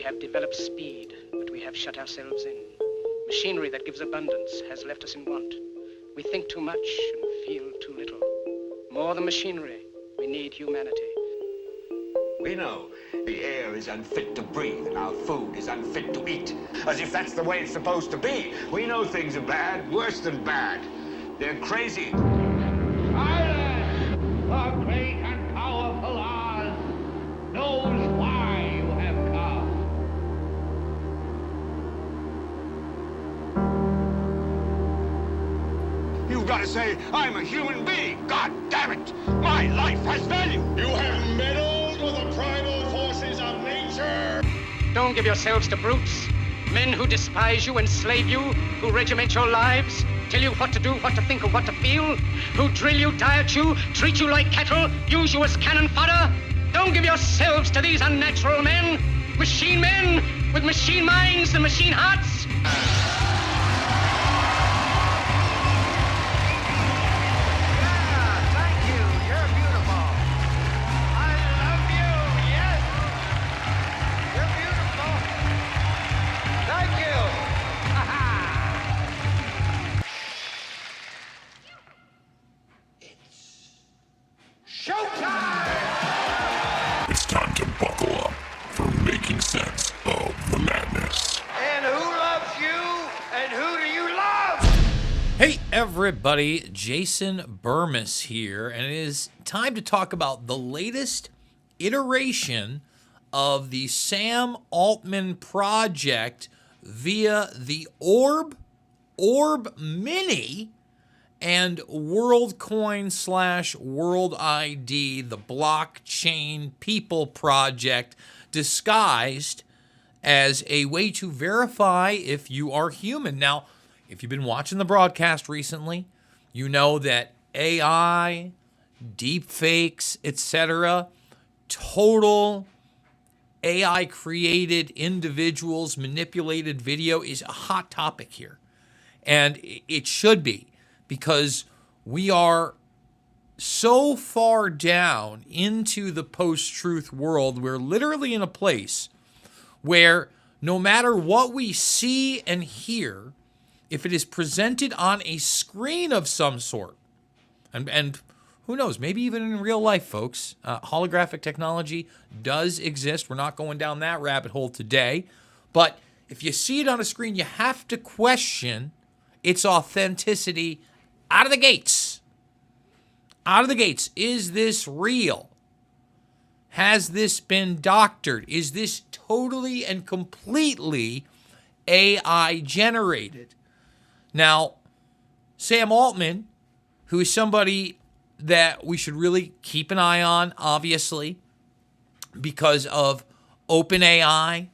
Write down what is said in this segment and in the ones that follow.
have developed speed, but we have shut ourselves in. Machinery that gives abundance has left us in want. We think too much and feel too little. More than machinery, we need humanity. We know the air is unfit to breathe and our food is unfit to eat, as if that's the way it's supposed to be. We know things are bad, worse than bad. They're crazy. Silence! The great and powerful Oz knows why you have come. You've got to say, I'm a human being. God damn it! My life has value. You have meddled with the primal forces of nature. Don't give yourselves to brutes, men who despise you, enslave you, who regiment your lives, tell you what to do, what to think, or what to feel, who drill you, diet you, treat you like cattle, use you as cannon fodder. Don't give yourselves to these unnatural men with machine minds and machine hearts. It's time to buckle up for making sense of the madness. And who loves you? And who do you love? Hey everybody, Jason Bermas here, and it is time to talk about the latest iteration of the Sam Altman project via the Orb Mini, and Worldcoin/World ID, the blockchain people project, disguised as a way to verify if you are human. Now, if you've been watching the broadcast recently, you know that AI, deepfakes, etc., total AI-created individuals, manipulated video is a hot topic here. And it should be, because we are so far down into the post-truth world. We're literally in a place where no matter what we see and hear, if it is presented on a screen of some sort, and who knows, maybe even in real life, folks, holographic technology does exist. We're not going down that rabbit hole today. But if you see it on a screen, you have to question its authenticity out of the gates. Out of the gates. Is this real? Has this been doctored? Is this totally and completely AI generated? Now, Sam Altman, who is somebody that we should really keep an eye on, obviously, because of OpenAI,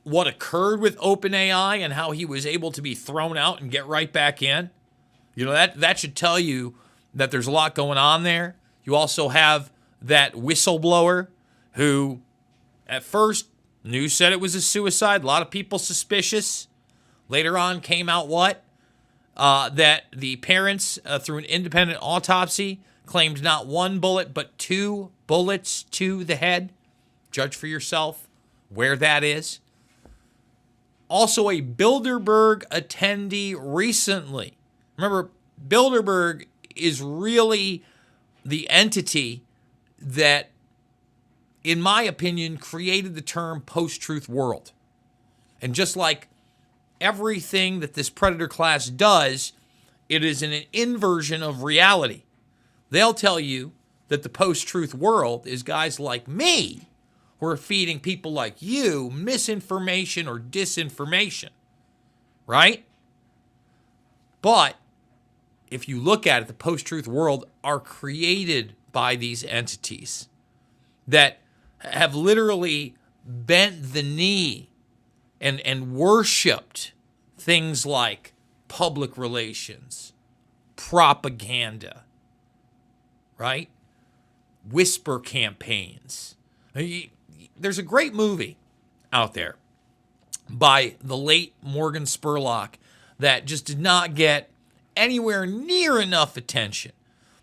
what occurred with OpenAI and how he was able to be thrown out and get right back in. You know, that should tell you that there's a lot going on there. You also have that whistleblower who at first news said it was a suicide. A lot of people suspicious. Later on came out what? That the parents, through an independent autopsy, claimed not one bullet but 2 bullets to the head. Judge for yourself where that is. Also a Bilderberg attendee recently. Remember, Bilderberg is really the entity that, in my opinion, created the term post-truth world. And just like everything that this predator class does, it is an inversion of reality. They'll tell you that the post-truth world is guys like me who are feeding people like you misinformation or disinformation, right? But if you look at it, the post-truth world are created by these entities that have literally bent the knee and worshipped things like public relations, propaganda, right? Whisper campaigns. There's a great movie out there by the late Morgan Spurlock that just did not get anywhere near enough attention.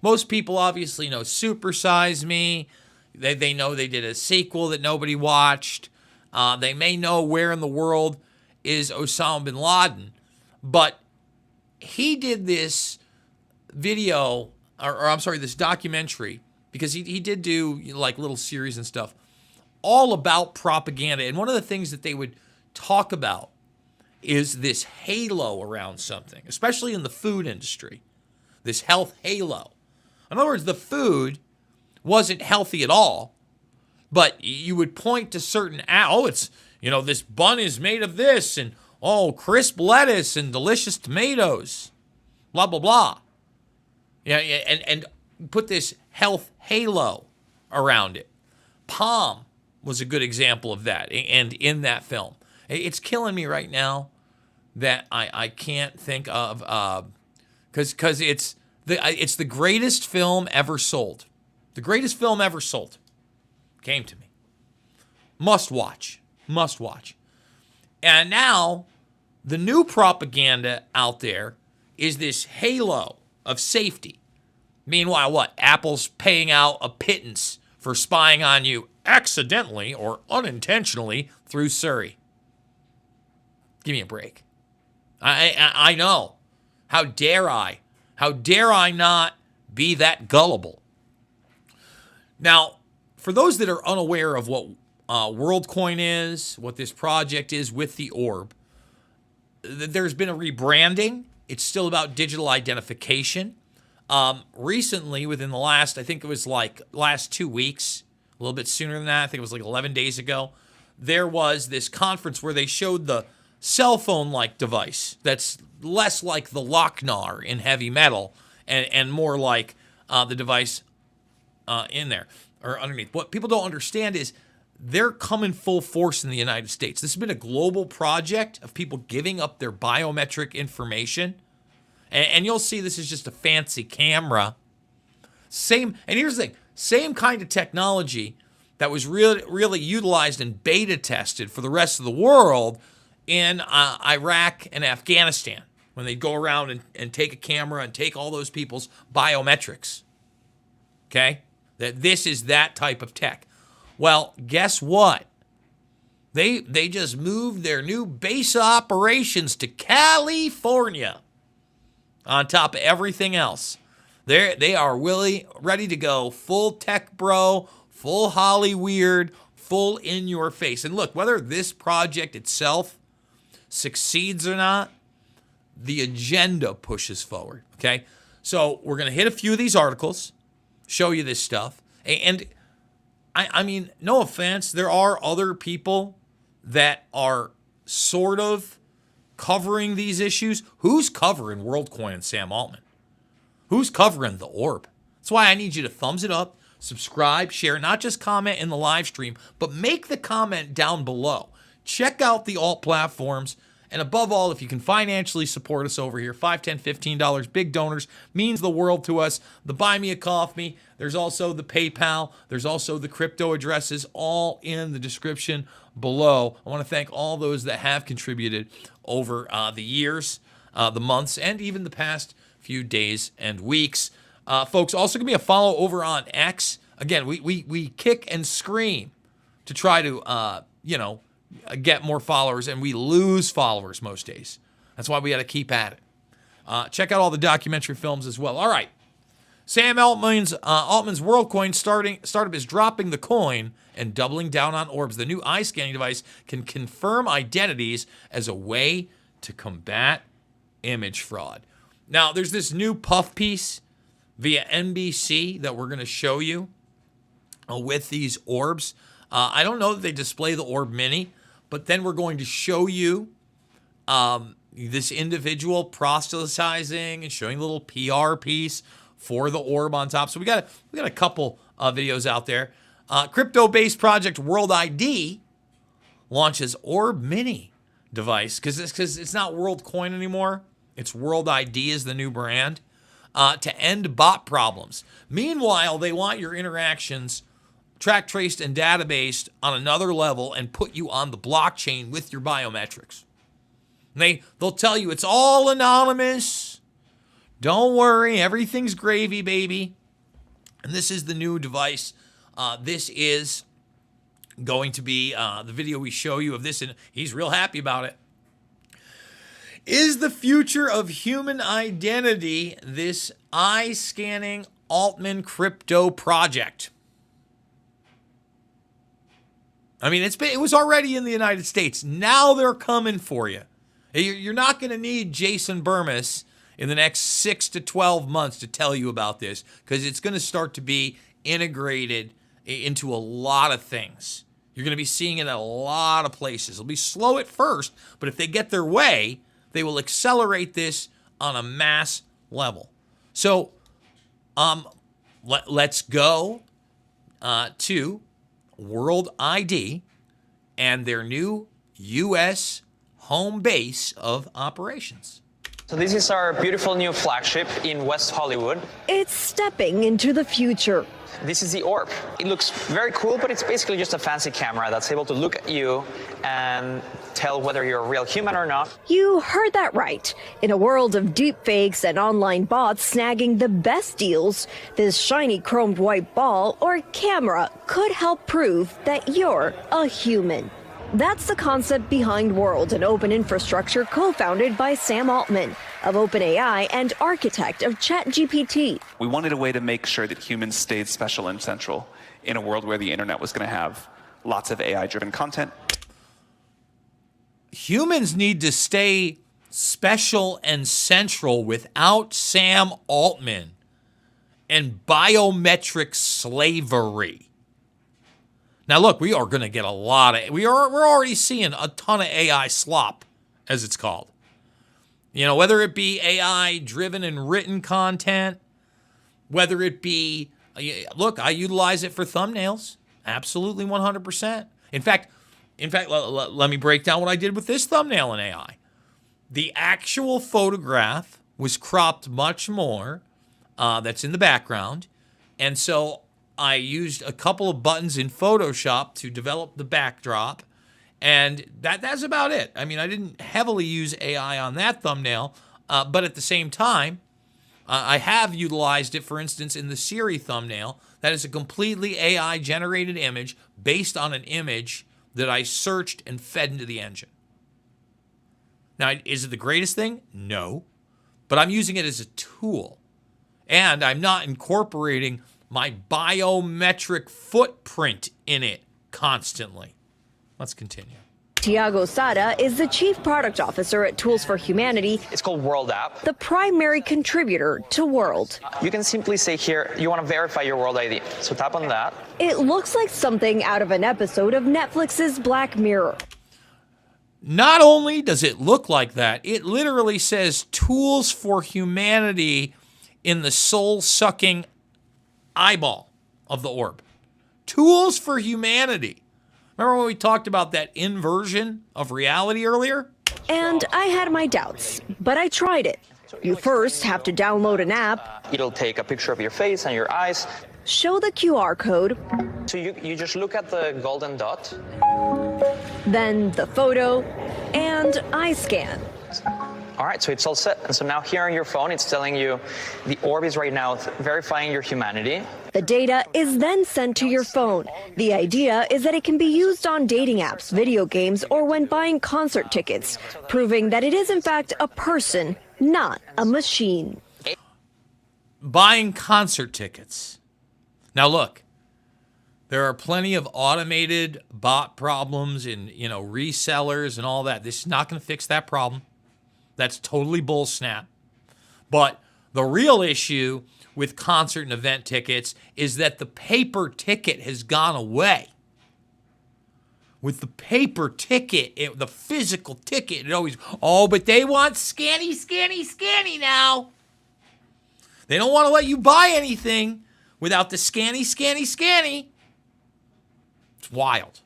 Most people obviously know Super Size Me. They know they did a sequel that nobody watched. They may know where in the world is Osama bin Laden, but he did this video, or I'm sorry, this documentary, because he did do like little series and stuff, all about propaganda. And one of the things that they would talk about is this halo around something, especially in the food industry, this health halo. In other words, the food wasn't healthy at all, but you would point to certain, it's, this bun is made of this, and crisp lettuce and delicious tomatoes, blah, blah, blah. Yeah, and put this health halo around it. Palm was a good example of that, and in that film. It's killing me right now that I can't think of, because it's the greatest film ever sold. The greatest film ever sold came to me. Must watch. And now the new propaganda out there is this halo of safety. Meanwhile, what? Apple's paying out a pittance for spying on you accidentally or unintentionally through Surrey. Give me a break. I know. How dare I? How dare I not be that gullible? Now, for those that are unaware of what Worldcoin is, what this project is with the Orb, there's been a rebranding. It's still about digital identification. Recently, within the last, I think it was like last 2 weeks, a little bit sooner than that, I think it was like 11 days ago, there was this conference where they showed the cell phone-like device that's less like the Lochnar in heavy metal and more like the device in there or underneath. What people don't understand is they're coming full force in the United States. This has been a global project of people giving up their biometric information. And you'll see this is just a fancy camera. And here's the thing, same kind of technology that was really utilized and beta tested for the rest of the world in Iraq and Afghanistan, when they'd go around and take a camera and take all those people's biometrics. Okay? That this is that type of tech. Well, guess what? They just moved their new base of operations to California on top of everything else. They are really ready to go full tech bro, full Holly weird, full in your face. And look, whether this project itself succeeds or not, the agenda pushes forward, okay? So we're going to hit a few of these articles, show you this stuff. And I mean, no offense, there are other people that are sort of covering these issues. Who's covering Worldcoin and Sam Altman? Who's covering the Orb? That's why I need you to thumbs it up, subscribe, share, not just comment in the live stream, but make the comment down below. Check out the alt platforms. And above all, if you can financially support us over here, $5, $10, $15, big donors, means the world to us. The Buy Me a Coffee, there's also the PayPal, there's also the crypto addresses, all in the description below. I want to thank all those that have contributed over the years, the months, and even the past few days and weeks. Folks, also give me a follow over on X. Again, we kick and scream to try to, get more followers, and we lose followers most days. That's why we got to keep at it. Check out all the documentary films as well. All right. Sam Altman's Worldcoin startup is dropping the coin and doubling down on orbs. The new eye scanning device can confirm identities as a way to combat image fraud. Now, there's this new puff piece via NBC that we're going to show you with these orbs. I don't know that they display the Orb Mini, but then we're going to show you this individual proselytizing and showing a little PR piece for the Orb on top. So we got a couple videos out there. Crypto-based project World ID launches Orb Mini device because it's not Worldcoin anymore. It's World ID is the new brand to end bot problems. Meanwhile, they want your interactions track, traced, and databased on another level and put you on the blockchain with your biometrics. They'll tell you it's all anonymous. Don't worry, everything's gravy, baby. And this is the new device. This is going to be the video we show you of this, and he's real happy about it. Is the future of human identity this eye-scanning Altman crypto project? I mean, it was already in the United States. Now they're coming for you. You're not going to need Jason Bermas in the next 6 to 12 months to tell you about this, because it's going to start to be integrated into a lot of things. You're going to be seeing it at a lot of places. It'll be slow at first, but if they get their way, they will accelerate this on a mass level. So let's go to World ID and their new U.S. home base of operations. So this is our beautiful new flagship in West Hollywood. It's stepping into the future. This is the Orb. It looks very cool, but it's basically just a fancy camera that's able to look at you and tell whether you're a real human or not. You heard that right. In a world of deepfakes and online bots snagging the best deals, this shiny chromed white ball or camera could help prove that you're a human. That's the concept behind World, an open infrastructure co-founded by Sam Altman of OpenAI and architect of ChatGPT. We wanted a way to make sure that humans stayed special and central in a world where the internet was going to have lots of AI-driven content. Humans need to stay special and central without Sam Altman and biometric slavery. Now, look, we are going to get a lot of, we're already seeing a ton of AI slop, as it's called. You know, whether it be AI driven and written content, whether it be, look, I utilize it for thumbnails. Absolutely 100%. In fact, let me break down what I did with this thumbnail in AI. The actual photograph was cropped much more, that's in the background. And so I used a couple of buttons in Photoshop to develop the backdrop, and that's about it. I mean, I didn't heavily use AI on that thumbnail, but at the same time, I have utilized it, for instance, in the Siri thumbnail. That is a completely AI-generated image based on an image that I searched and fed into the engine. Now, is it the greatest thing? No, but I'm using it as a tool, and I'm not incorporating my biometric footprint in it constantly. Let's continue. Tiago Sada is the Chief Product Officer at Tools for Humanity. It's called World App. The primary contributor to World. You can simply say here, you want to verify your World ID. So tap on that. It looks like something out of an episode of Netflix's Black Mirror. Not only does it look like that, it literally says Tools for Humanity in the soul-sucking eyeball of the orb. Tools for Humanity. Remember when we talked about that inversion of reality earlier? And I had my doubts, but I tried it. You first have to download an app. It'll take a picture of your face and your eyes. Show the QR code. So you just look at the golden dot. Then the photo and eye scan. All right, so it's all set. And so now here on your phone, it's telling you the orb is right now verifying your humanity. The data is then sent to your phone. The idea is that it can be used on dating apps, video games, or when buying concert tickets, proving that it is in fact a person, not a machine. Buying concert tickets. Now look, there are plenty of automated bot problems and, resellers and all that. This is not going to fix that problem. That's totally bull snap. But the real issue with concert and event tickets is that the paper ticket has gone away. With the paper ticket, the physical ticket, it always, but they want scanny, scanny, scanny now. They don't want to let you buy anything without the scanny, scanny, scanny. It's wild.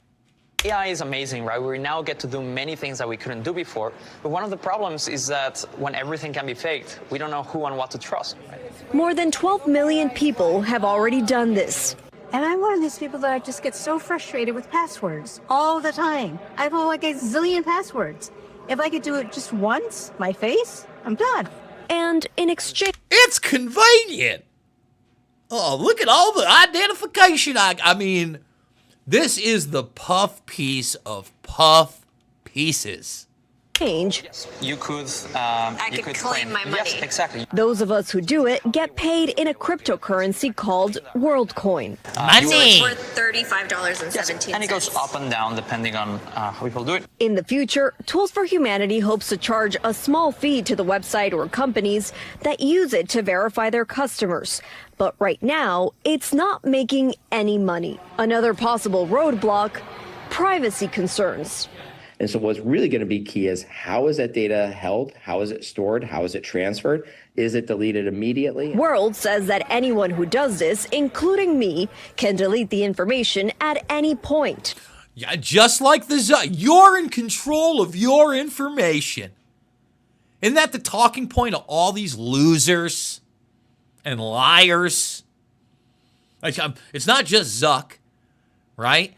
AI is amazing, right? We now get to do many things that we couldn't do before. But one of the problems is that when everything can be faked, we don't know who and what to trust. Right? More than 12 million people have already done this. And I'm one of these people that just get so frustrated with passwords all the time. I have like a zillion passwords. If I could do it just once, my face, I'm done. And in exchange... It's convenient. Oh, look at all the identification. I mean... This is the puff piece of puff pieces. Change. Yes, you could. I could claim my money. Yes, exactly. Those of us who do it get paid in a cryptocurrency called Worldcoin. It's worth $35.17. Yes, and it goes up and down depending on how people do it. In the future, Tools for Humanity hopes to charge a small fee to the website or companies that use it to verify their customers. But right now, it's not making any money. Another possible roadblock, privacy concerns. And so what's really going to be key is how is that data held? How is it stored? How is it transferred? Is it deleted immediately? World says that anyone who does this, including me, can delete the information at any point. Yeah, just like you're in control of your information. Isn't that the talking point of all these losers and liars? It's not just Zuck, right?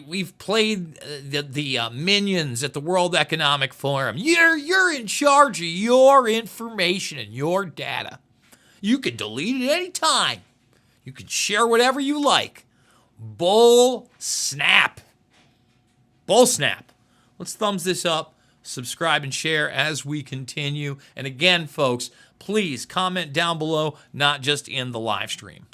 We've played the minions at the World Economic Forum. You're in charge of your information and your data. You can delete it anytime. You can share whatever you like. Bull snap. Bull snap. Let's thumbs this up, subscribe, and share as we continue. And again, folks, please comment down below, not just in the live stream.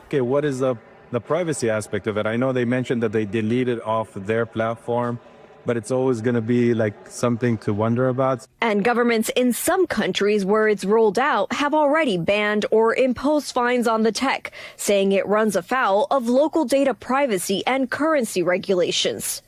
Okay, what is the privacy aspect of it? I know they mentioned that they deleted off their platform, but it's always going to be like something to wonder about. And governments in some countries where it's rolled out have already banned or imposed fines on the tech, saying it runs afoul of local data privacy and currency regulations.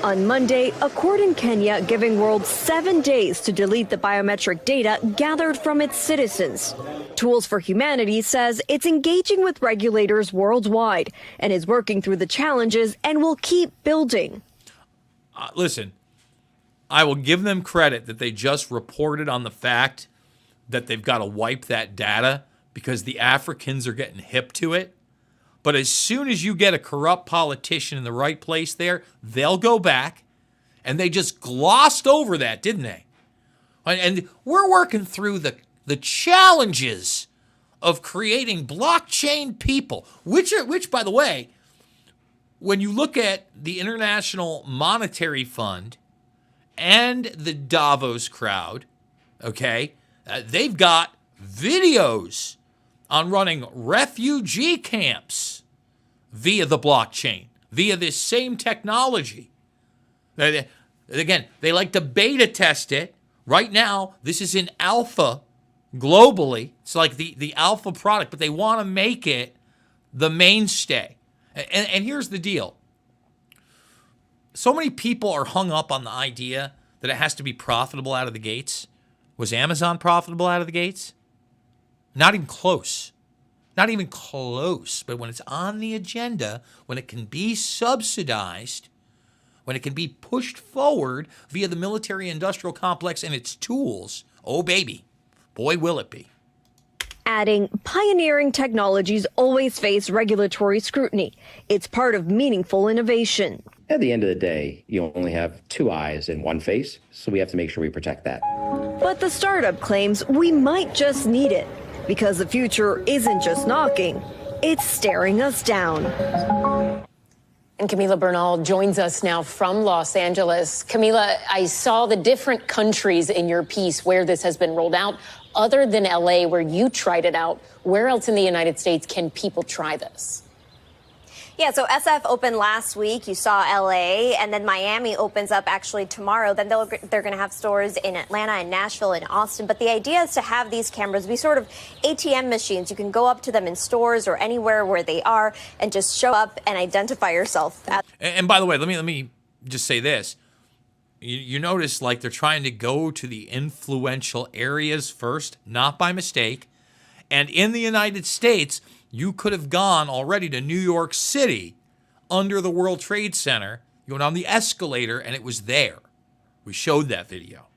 On Monday, a court in Kenya giving World 7 days to delete the biometric data gathered from its citizens. Tools for Humanity says it's engaging with regulators worldwide and is working through the challenges and will keep building. Listen, I will give them credit that they just reported on the fact that they've got to wipe that data because the Africans are getting hip to it. But as soon as you get a corrupt politician in the right place there, they'll go back. And they just glossed over that, didn't they? And we're working through the challenges of creating blockchain people, which, by the way, when you look at the International Monetary Fund and the Davos crowd, okay, they've got videos on running refugee camps via the blockchain, via this same technology. Again, they like to beta test it. Right now, this is in alpha globally. It's like the alpha product, but they want to make it the mainstay. And here's the deal. So many people are hung up on the idea that it has to be profitable out of the gates. Was Amazon profitable out of the gates? Not even close. Not even close. But when it's on the agenda, when it can be subsidized, when it can be pushed forward via the military-industrial complex and its tools, oh, baby, boy, will it be. Adding, pioneering technologies always face regulatory scrutiny. It's part of meaningful innovation. At the end of the day, you only have two eyes and one face, so we have to make sure we protect that. But the startup claims we might just need it, because the future isn't just knocking, it's staring us down. And Camila Bernal joins us now from Los Angeles. Camila, I saw the different countries in your piece where this has been rolled out. Other than LA, where you tried it out, where else in the United States can people try this? Yeah, so SF opened last week. You saw LA, and then Miami opens up actually tomorrow. Then they're going to have stores in Atlanta and Nashville and Austin. But the idea is to have these cameras be sort of ATM machines. You can go up to them in stores or anywhere where they are and just show up and identify yourself. And by the way, let me just say this. You notice like they're trying to go to the influential areas first, not by mistake. And in the United States, you could have gone already to New York City under the World Trade Center. You went on the escalator and it was there. We showed that video.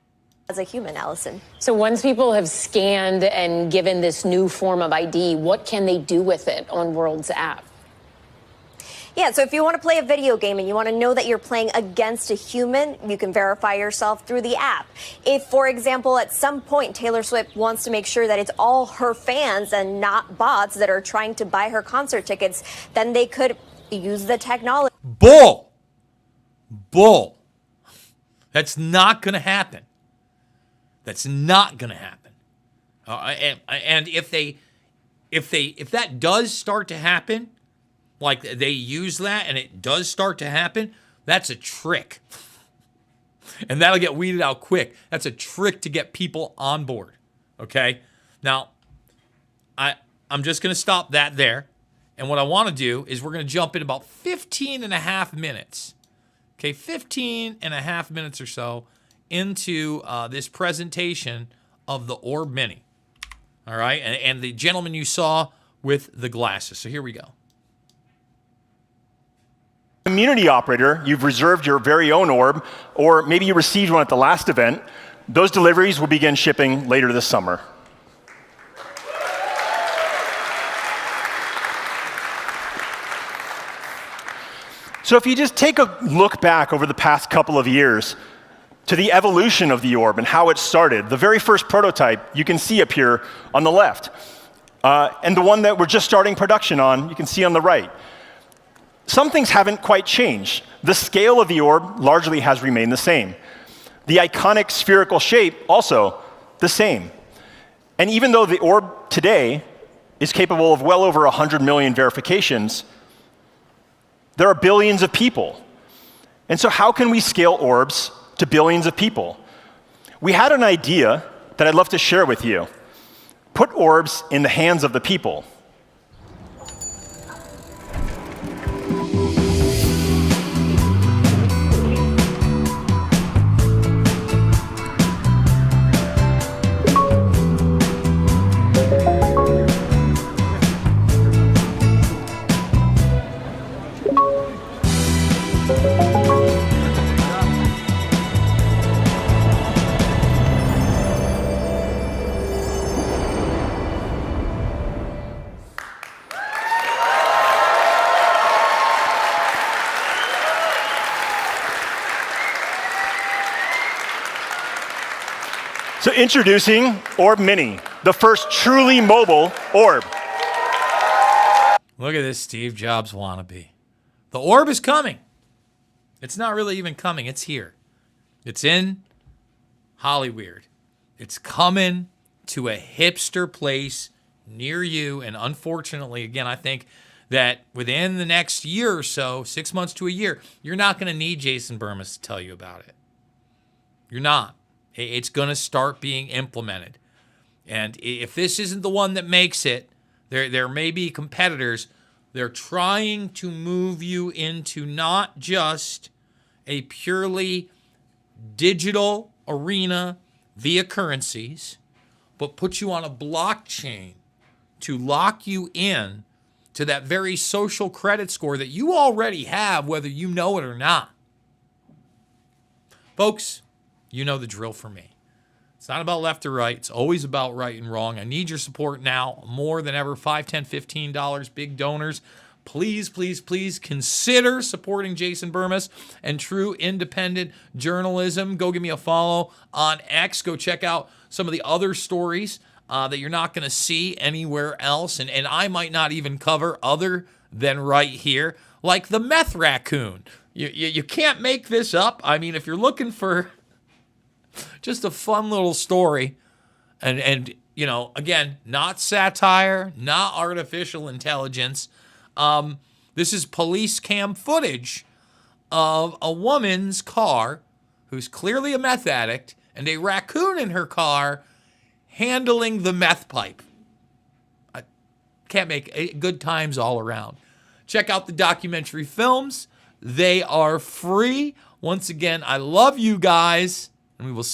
As a human, Allison. So once people have scanned and given this new form of ID, what can they do with it on World's app? Yeah, so if you want to play a video game and you want to know that you're playing against a human, you can verify yourself through the app. If, for example, at some point Taylor Swift wants to make sure that it's all her fans and not bots that are trying to buy her concert tickets, then they could use the technology. Bull. That's not going to happen. That's not going to happen. And if that does start to happen, like they use that and it does start to happen, that's a trick. And that'll get weeded out quick. That's a trick to get people on board. Okay? Now, I'm just going to stop that there. And what I want to do is we're going to jump in about 15 and a half minutes. Okay, 15 and a half minutes or so into this presentation of the Orb Mini. All right? And the gentleman you saw with the glasses. So here we go. Community operator, you've reserved your very own orb, or maybe you received one at the last event. Those deliveries will begin shipping later this summer. So if you just take a look back over the past couple of years to the evolution of the orb and how it started, the very first prototype you can see up here on the left, and the one that we're just starting production on, you can see on the right. Some things haven't quite changed. The scale of the orb largely has remained the same. The iconic spherical shape also the same. And even though the orb today is capable of well over 100 million verifications, there are billions of people. And so how can we scale orbs to billions of people? We had an idea that I'd love to share with you. Put orbs in the hands of the people. So introducing Orb Mini, the first truly mobile orb. Look at this Steve Jobs wannabe. The orb is coming. It's not really even coming. It's here. It's in Hollyweird. It's coming to a hipster place near you. And unfortunately, again, I think that within the next year or so, 6 months to a year, you're not going to need Jason Bermas to tell you about it. You're not. It's going to start being implemented. And if this isn't the one that makes it, there may be competitors. They're trying to move you into not just a purely digital arena via currencies, but put you on a blockchain to lock you in to that very social credit score that you already have, whether you know it or not. Folks, you know the drill for me. It's not about left or right. It's always about right and wrong. I need your support now more than ever. $5, $10, $15, big donors. Please, please, please consider supporting Jason Bermas and true independent journalism. Go give me a follow on X. Go check out some of the other stories that you're not going to see anywhere else. And I might not even cover other than right here, like the meth raccoon. You can't make this up. I mean, if you're looking for just a fun little story, and you know, again, not satire, not artificial intelligence. This is police cam footage of a woman's car who's clearly a meth addict and a raccoon in her car handling the meth pipe. I can't make good times all around. Check out the documentary films. They are free. Once again, I love you guys, and we will see